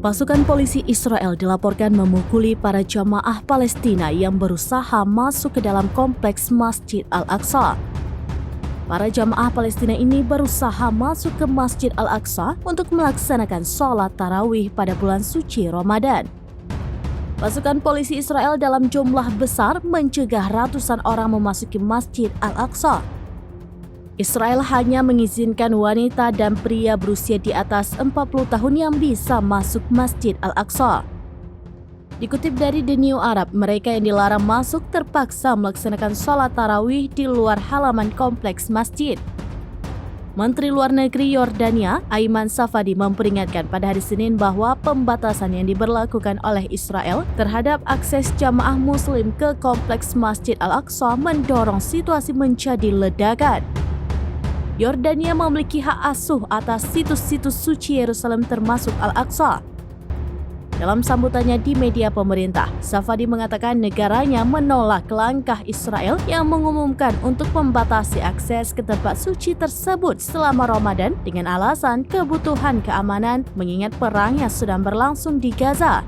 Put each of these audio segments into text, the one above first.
Pasukan polisi Israel dilaporkan memukuli para jamaah Palestina yang berusaha masuk ke dalam kompleks Masjid Al-Aqsa. Para jamaah Palestina ini berusaha masuk ke Masjid Al-Aqsa untuk melaksanakan sholat tarawih pada bulan suci Ramadan. Pasukan polisi Israel dalam jumlah besar mencegah ratusan orang memasuki Masjid Al-Aqsa. Israel hanya mengizinkan wanita dan pria berusia di atas 40 tahun yang bisa masuk Masjid Al-Aqsa. Dikutip dari The New Arab, mereka yang dilarang masuk terpaksa melaksanakan sholat tarawih di luar halaman kompleks masjid. Menteri Luar Negeri Yordania, Ayman Safadi, memperingatkan pada hari Senin bahwa pembatasan yang diberlakukan oleh Israel terhadap akses jamaah Muslim ke kompleks Masjid Al-Aqsa mendorong situasi menjadi ledakan. Yordania memiliki hak asuh atas situs-situs suci Yerusalem termasuk Al-Aqsa. Dalam sambutannya di media pemerintah, Safadi mengatakan negaranya menolak langkah Israel yang mengumumkan untuk membatasi akses ke tempat suci tersebut selama Ramadan dengan alasan kebutuhan keamanan mengingat perang yang sedang berlangsung di Gaza.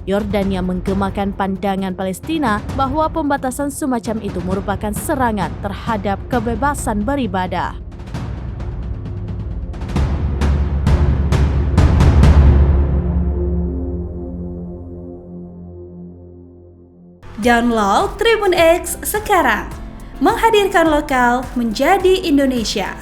Yordania menggemakan pandangan Palestina bahwa pembatasan semacam itu merupakan serangan terhadap kebebasan beribadah. Download Tribun X sekarang, menghadirkan lokal menjadi Indonesia.